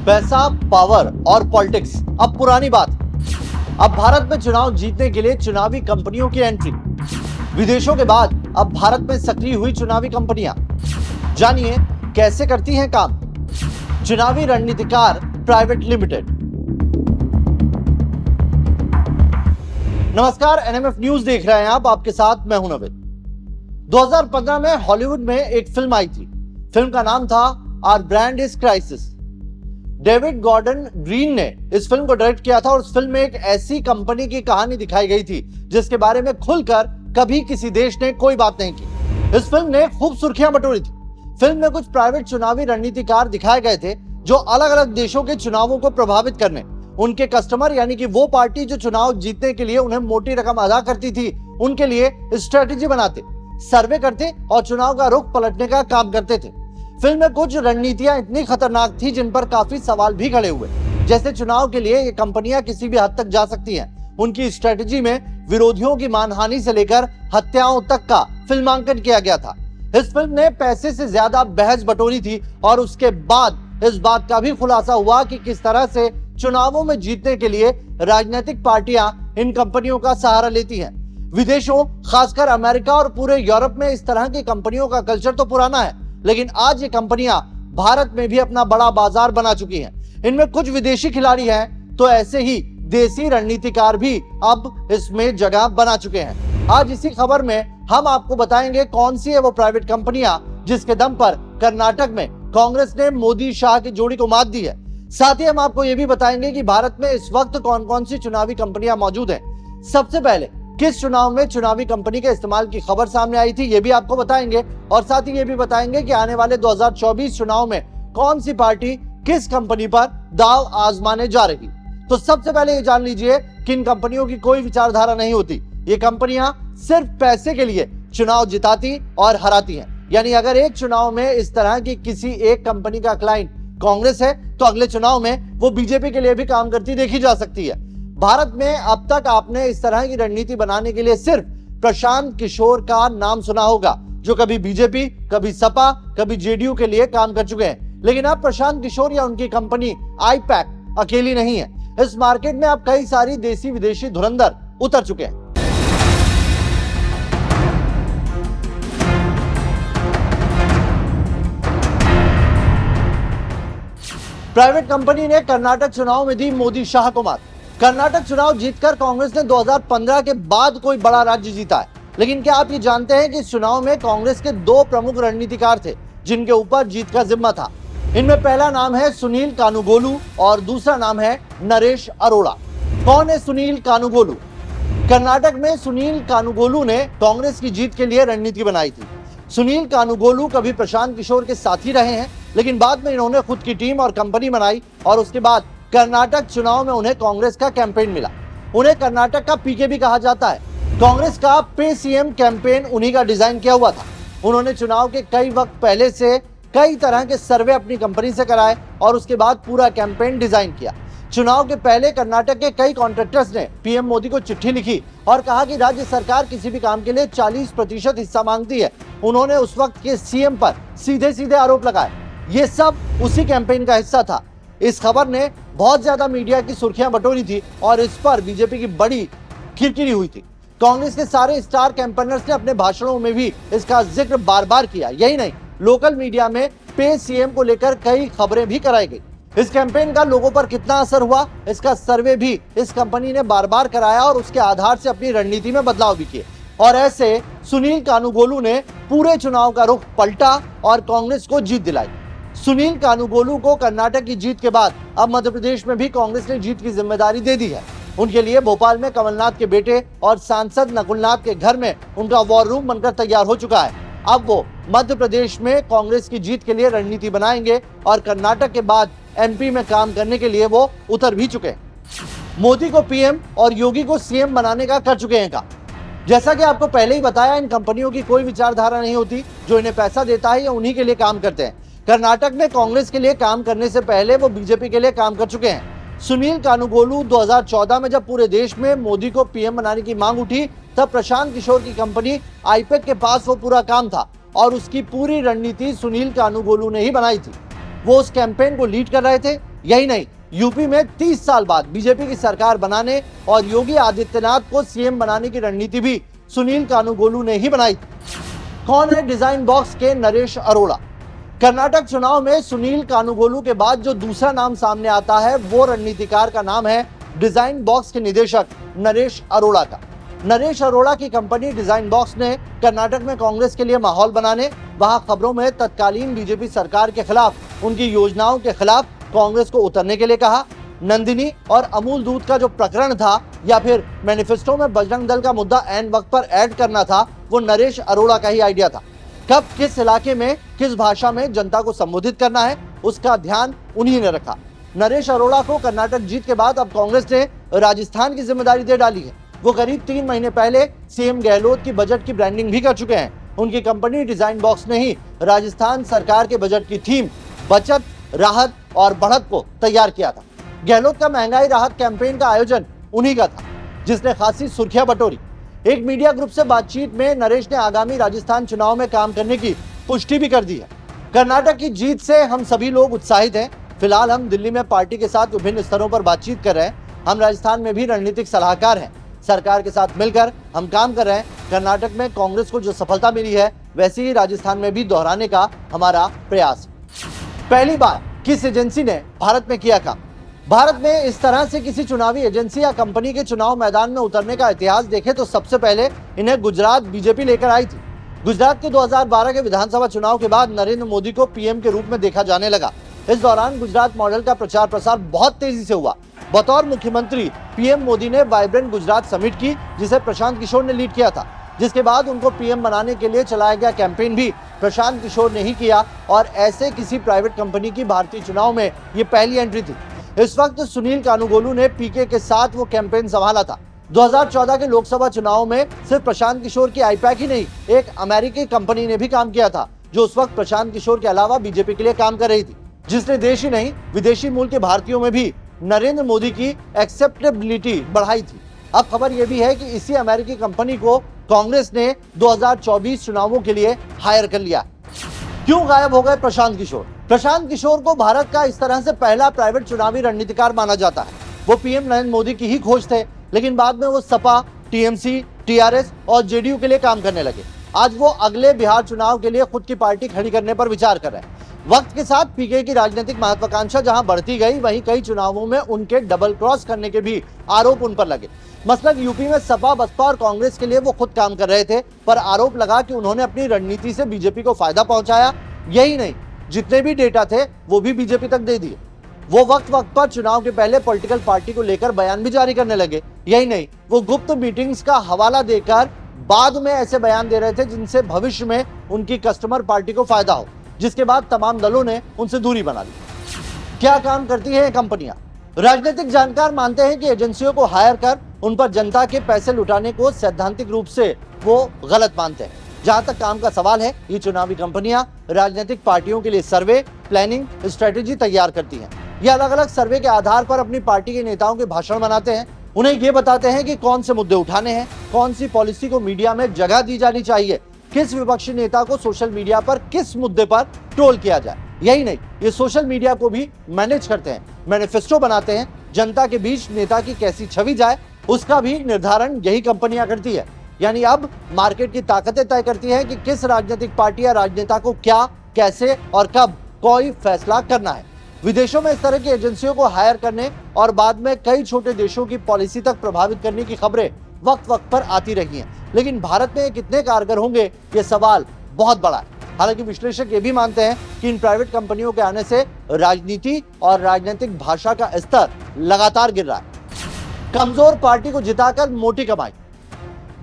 पैसा, पावर और पॉलिटिक्स अब पुरानी बात। अब भारत में चुनाव जीतने के लिए चुनावी कंपनियों की एंट्री। विदेशों के बाद अब भारत में सक्रिय हुई चुनावी कंपनियां। जानिए कैसे करती हैं काम। चुनावी रणनीतिकार प्राइवेट लिमिटेड। नमस्कार, एनएमएफ न्यूज देख रहे हैं आप। आपके साथ मैं हूं नवीन। 2015 में हॉलीवुड में एक फिल्म आई थी। फिल्म का नाम था our brand is crisis. David Gordon Green ने इस फिल्म को डायरेक्ट किया था और उस फिल्म में एक ऐसी कंपनी की कहानी दिखाई गई थी जिसके बारे में खुलकर कभी किसी देश ने कोई बात नहीं की। इस फिल्म ने खूब सुर्खियां बटोरी थी। फिल्म में कुछ प्राइवेट चुनावी रणनीतिकार दिखाए गए थे जो अलग अलग देशों के चुनावों को प्रभावित करने, उनके कस्टमर यानी कि वो पार्टी जो चुनाव जीतने के लिए उन्हें मोटी रकम अदा करती थी, उनके लिए स्ट्रेटेजी बनाते, सर्वे करते और चुनाव का रुख पलटने का काम करते थे। फिल्म में कुछ रणनीतियां इतनी खतरनाक थी जिन पर काफी सवाल भी खड़े हुए। जैसे चुनाव के लिए ये कंपनियां किसी भी हद तक जा सकती हैं। उनकी स्ट्रेटेजी में विरोधियों की मानहानि से लेकर हत्याओं तक का फिल्मांकन किया गया था। इस फिल्म ने पैसे से ज्यादा बहस बटोरी थी और उसके बाद इस बात का भी खुलासा हुआ कि किस तरह से चुनावों में जीतने के लिए राजनीतिक पार्टियां इन कंपनियों का सहारा लेती हैं। विदेशों, खासकर अमेरिका और पूरे यूरोप में इस तरह की कंपनियों का कल्चर तो पुराना है, लेकिन आज ये कंपनियां भारत में भी अपना बड़ा बाजार बना चुकी हैं। इनमें कुछ विदेशी खिलाड़ी हैं तो ऐसे ही देसी रणनीतिकार भी अब इसमें जगह बना चुके हैं। आज इसी खबर में हम आपको बताएंगे कौन सी है वो प्राइवेट कंपनियां जिसके दम पर कर्नाटक में कांग्रेस ने मोदी शाह की जोड़ी को मात दी है। साथ ही हम आपको ये भी बताएंगे कि भारत में इस वक्त कौन कौन सी चुनावी कंपनियां मौजूद हैं। सबसे पहले किस चुनाव में चुनावी कंपनी के इस्तेमाल की खबर सामने आई थी, ये भी आपको बताएंगे। और साथ ही ये भी बताएंगे कि आने वाले 2024 चुनाव में कौन सी पार्टी किस कंपनी पर दाव आजमाने जा रही। तो सबसे पहले ये जान लीजिए कि इन कंपनियों की कोई विचारधारा नहीं होती। ये कंपनियां सिर्फ पैसे के लिए चुनाव जिताती और हराती हैं। यानी अगर एक चुनाव में इस तरह की किसी एक कंपनी का क्लाइंट कांग्रेस है तो अगले चुनाव में वो बीजेपी के लिए भी काम करती देखी जा सकती है। भारत में अब तक आपने इस तरह की रणनीति बनाने के लिए सिर्फ प्रशांत किशोर का नाम सुना होगा, जो कभी बीजेपी, कभी सपा, कभी जेडीयू के लिए काम कर चुके हैं। लेकिन अब प्रशांत किशोर या उनकी कंपनी आईपैक अकेली नहीं है। इस मार्केट में अब कई सारी देसी विदेशी धुरंधर उतर चुके हैं। प्राइवेट कंपनी ने कर्नाटक चुनाव में दी मोदी शाह को मात। कर्नाटक चुनाव जीतकर कांग्रेस ने 2015 के बाद कोई बड़ा राज्य जीता है। लेकिन क्या आप ये जानते हैं कि इस चुनाव में कांग्रेस के दो प्रमुख रणनीतिकार थे जिनके ऊपर जीत का जिम्मा था। इनमें पहला नाम है सुनील कानुगोलू और दूसरा नाम है नरेश अरोड़ा। कौन है सुनील कानुगोलू? कर्नाटक में सुनील कानुगोलू ने कांग्रेस की जीत के लिए रणनीति बनाई थी। सुनील कानुगोलू कभी प्रशांत किशोर के साथी रहे हैं, लेकिन बाद में इन्होंने खुद की टीम और कंपनी बनाई और उसके बाद कर्नाटक चुनाव में उन्हें कांग्रेस का कैंपेन मिला। उन्हें कर्नाटक का पीके भी कहा जाता है। कांग्रेस का पे सीएम कैंपेन उन्हीं का डिजाइन किया हुआ था। उन्होंने चुनाव के कई वक्त पहले से कई तरह के सर्वे अपनी कंपनी से कराए और उसके बाद पूरा कैंपेन डिजाइन किया। चुनाव के पहले कर्नाटक के कई कॉन्ट्रैक्टर्स ने पीएम मोदी को चिट्ठी लिखी और कहा कि राज्य सरकार किसी भी काम के लिए 40% हिस्सा मांगती है। उन्होंने उस वक्त के सीएम पर सीधे सीधे आरोप लगाए। ये सब उसी कैंपेन का हिस्सा था। इस खबर ने बहुत ज्यादा मीडिया की सुर्खियां बटोरी थी और इस पर बीजेपी की बड़ी किरकिरी हुई थी। कांग्रेस के सारे स्टार कैंपेनर्स ने अपने भाषणों में भी इसका जिक्र बार बार किया। यही नहीं, लोकल मीडिया में पे सीएम को लेकर कई खबरें भी कराई गई। इस कैंपेन का लोगों पर कितना असर हुआ, इसका सर्वे भी इस कंपनी ने बार बार कराया और उसके आधार से अपनी रणनीति में बदलाव भी किए। और ऐसे सुनील कानुगोलू ने पूरे चुनाव का रुख पलटा और कांग्रेस को जीत दिलाई। सुनील कानुगोलू को कर्नाटक की जीत के बाद अब मध्य प्रदेश में भी कांग्रेस ने जीत की जिम्मेदारी दे दी है। उनके लिए भोपाल में कमलनाथ के बेटे और सांसद नकुलनाथ के घर में उनका वॉर रूम बनकर तैयार हो चुका है। अब वो मध्य प्रदेश में कांग्रेस की जीत के लिए रणनीति बनाएंगे और कर्नाटक के बाद एमपी में काम करने के लिए वो उतर भी चुके हैं। मोदी को पीएम और योगी को सीएम बनाने का कर चुके हैं काम। जैसा कि आपको पहले ही बताया, इन कंपनियों की कोई विचारधारा नहीं होती। जो इन्हें पैसा देता है या उन्हीं के लिए काम करते हैं। कर्नाटक में कांग्रेस के लिए काम करने से पहले वो बीजेपी के लिए काम कर चुके हैं। सुनील कानुगोलू 2014 में जब पूरे देश में मोदी को पीएम बनाने की मांग उठी, तब प्रशांत किशोर की कंपनी आईपैक के पास वो पूरा काम था और उसकी पूरी रणनीति सुनील कानुगोलू ने ही बनाई थी। वो उस कैंपेन को लीड कर रहे थे। यही नहीं, यूपी में 30 साल बाद बीजेपी की सरकार बनाने और योगी आदित्यनाथ को सीएम बनाने की रणनीति भी सुनील कानूगोलू ने ही बनाई। कौन है डिजाइन बॉक्स के नरेश अरोड़ा? कर्नाटक चुनाव में सुनील कानूगोलू के बाद जो दूसरा नाम सामने आता है वो रणनीतिकार का नाम है डिजाइन बॉक्स के निदेशक नरेश अरोड़ा का। नरेश अरोड़ा की कंपनी डिजाइन बॉक्स ने कर्नाटक में कांग्रेस के लिए माहौल बनाने, वहां खबरों में तत्कालीन बीजेपी सरकार के खिलाफ, उनकी योजनाओं के खिलाफ कांग्रेस को उतरने के लिए कहा। नंदिनी और अमूल दूध का जो प्रकरण था या फिर मैनिफेस्टो में बजरंग दल का मुद्दा ऐन वक्त पर ऐड करना था, वो नरेश अरोड़ा का ही आइडिया था। कब किस इलाके में किस भाषा में जनता को संबोधित करना है उसका ध्यान उन्हीं ने रखा। नरेश अरोड़ा को कर्नाटक जीत के बाद अब कांग्रेस ने राजस्थान की जिम्मेदारी दे डाली है। वो करीब 3 महीने पहले सीएम गहलोत की बजट की ब्रांडिंग भी कर चुके हैं। उनकी कंपनी डिजाइन बॉक्स ने ही राजस्थान सरकार के बजट की थीम बचत, राहत और बढ़त को तैयार किया था। गहलोत का महंगाई राहत कैंपेन का आयोजन उन्हीं का था, जिसने खासी सुर्खियां बटोरी। एक मीडिया ग्रुप से बातचीत में नरेश ने आगामी राजस्थान चुनाव में काम करने की पुष्टि भी कर दी है। कर्नाटक की जीत से हम सभी लोग उत्साहित हैं। फिलहाल हम दिल्ली में पार्टी के साथ विभिन्न स्तरों पर बातचीत कर रहे हैं। हम राजस्थान में भी रणनीतिक सलाहकार हैं। सरकार के साथ मिलकर हम काम कर रहे हैं। कर्नाटक में कांग्रेस को जो सफलता मिली है वैसे ही राजस्थान में भी दोहराने का हमारा प्रयास। पहली बार किस एजेंसी ने भारत में किया काम? भारत में इस तरह से किसी चुनावी एजेंसी या कंपनी के चुनाव मैदान में उतरने का इतिहास देखें तो सबसे पहले इन्हें गुजरात बीजेपी लेकर आई थी। गुजरात के 2012 के विधानसभा चुनाव के बाद नरेंद्र मोदी को पीएम के रूप में देखा जाने लगा। इस दौरान गुजरात मॉडल का प्रचार प्रसार बहुत तेजी से हुआ। बतौर मुख्यमंत्री पीएम मोदी ने वाइब्रेंट गुजरात समिट की, जिसे प्रशांत किशोर ने लीड किया था। जिसके बाद उनको पीएम बनाने के लिए चलाया गया कैंपेन भी प्रशांत किशोर ने ही किया और ऐसे किसी प्राइवेट कंपनी की भारतीय चुनाव में ये पहली एंट्री थी। इस वक्त सुनील कानूगोलू ने पीके के साथ वो कैंपेन संभाला था। 2014 के लोकसभा चुनाव में सिर्फ प्रशांत किशोर की आईपैक ही नहीं, एक अमेरिकी कंपनी ने भी काम किया था, जो उस वक्त प्रशांत किशोर के अलावा बीजेपी के लिए काम कर रही थी, जिसने देश ही नहीं विदेशी मूल के भारतीयों में भी नरेंद्र मोदी की एक्सेप्टेबिलिटी बढ़ाई थी। अब खबर यह भी है कि इसी अमेरिकी कंपनी को कांग्रेस ने 2024 चुनावों के लिए हायर कर लिया। क्यों गायब हो गए प्रशांत किशोर? प्रशांत किशोर को भारत का इस तरह से पहला प्राइवेट चुनावी रणनीतिकार माना जाता है। वो पीएम नरेंद्र मोदी की ही खोज थे, लेकिन बाद में वो सपा, टीएमसी, टीआरएस और जेडीयू के लिए काम करने लगे। आज वो अगले बिहार चुनाव के लिए खुद की पार्टी खड़ी करने पर विचार कर रहे हैं। वक्त के साथ पीके की राजनीतिक महत्वाकांक्षा जहां बढ़ती गई, वहीं कई चुनावों में उनके डबल क्रॉस करने के भी आरोप उन पर लगे। मसलन यूपी में सपा, बसपा और कांग्रेस के लिए वो खुद काम कर रहे थे, पर आरोप लगा कि उन्होंने अपनी रणनीति से बीजेपी को फायदा पहुंचाया। यही नहीं, जितने भी डेटा थे वो भी बीजेपी तक दे दिए। वो वक्त वक्त पर चुनाव के पहले पॉलिटिकल पार्टी को लेकर बयान भी जारी करने लगे। यही नहीं, वो गुप्त मीटिंग्स का हवाला देकर बाद में ऐसे बयान दे रहे थे जिनसे भविष्य में उनकी कस्टमर पार्टी को फायदा हो, जिसके बाद तमाम दलों ने उनसे दूरी बना ली। क्या काम करती है ये कंपनियां? राजनीतिक जानकार मानते हैं कि एजेंसियों को हायर कर उन पर जनता के पैसे लुटाने को सैद्धांतिक रूप से वो गलत मानते हैं। जहां तक काम का सवाल है, ये चुनावी कंपनियां राजनीतिक पार्टियों के लिए सर्वे, प्लानिंग, स्ट्रेटेजी तैयार करती हैं। ये अलग अलग सर्वे के आधार पर अपनी पार्टी के नेताओं के भाषण बनाते हैं। उन्हें ये बताते हैं कि कौन से मुद्दे उठाने हैं, कौन सी पॉलिसी को मीडिया में जगह दी जानी चाहिए, किस विपक्षी नेता को सोशल मीडिया पर किस मुद्दे पर ट्रोल किया जाए। यही नहीं, ये सोशल मीडिया को भी मैनेज करते हैं, मैनिफेस्टो बनाते हैं। जनता के बीच नेता की कैसी छवि जाए उसका भी निर्धारण यही कंपनियां करती है। यानी अब मार्केट की ताकतें तय करती है कि किस राजनीतिक पार्टी या राजनेता को क्या, कैसे और कब कोई फैसला करना है। विदेशों में इस तरह की एजेंसियों को हायर करने और बाद में कई छोटे देशों की पॉलिसी तक प्रभावित करने की खबरें वक्त वक्त पर आती रही हैं। लेकिन भारत में कितने कारगर होंगे, ये सवाल बहुत बड़ा है। हालांकि विश्लेषक ये भी मानते हैं कि इन प्राइवेट कंपनियों के आने से राजनीति और राजनीतिक भाषा का स्तर लगातार गिर रहा है। कमजोर पार्टी को जिताकर मोटी कमाई।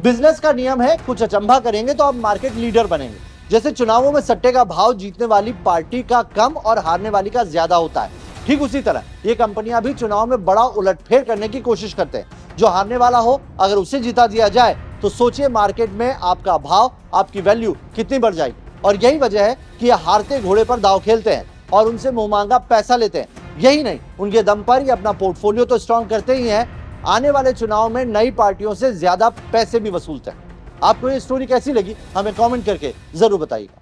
बिजनेस का नियम है, कुछ अचंभा करेंगे तो आप मार्केट लीडर बनेंगे। जैसे चुनावों में सट्टे का भाव जीतने वाली पार्टी का कम और हारने वाली का ज्यादा होता है, ठीक उसी तरह ये कंपनियां भी चुनाव में बड़ा उलटफेर करने की कोशिश करते हैं। जो हारने वाला हो, अगर उसे जिता दिया जाए तो सोचिए मार्केट में आपका भाव, आपकी वैल्यू कितनी बढ़ जाएगी। और यही वजह है कि ये हारते घोड़े पर दांव खेलते हैं और उनसे मुंहमांगा पैसा लेते हैं। यही नहीं, उनके दम पर ये अपना पोर्टफोलियो तो स्ट्रॉन्ग करते ही हैं, आने वाले चुनाव में नई पार्टियों से ज्यादा पैसे भी वसूलते हैं। आपको ये स्टोरी कैसी लगी हमें कमेंट करके जरूर बताइएगा।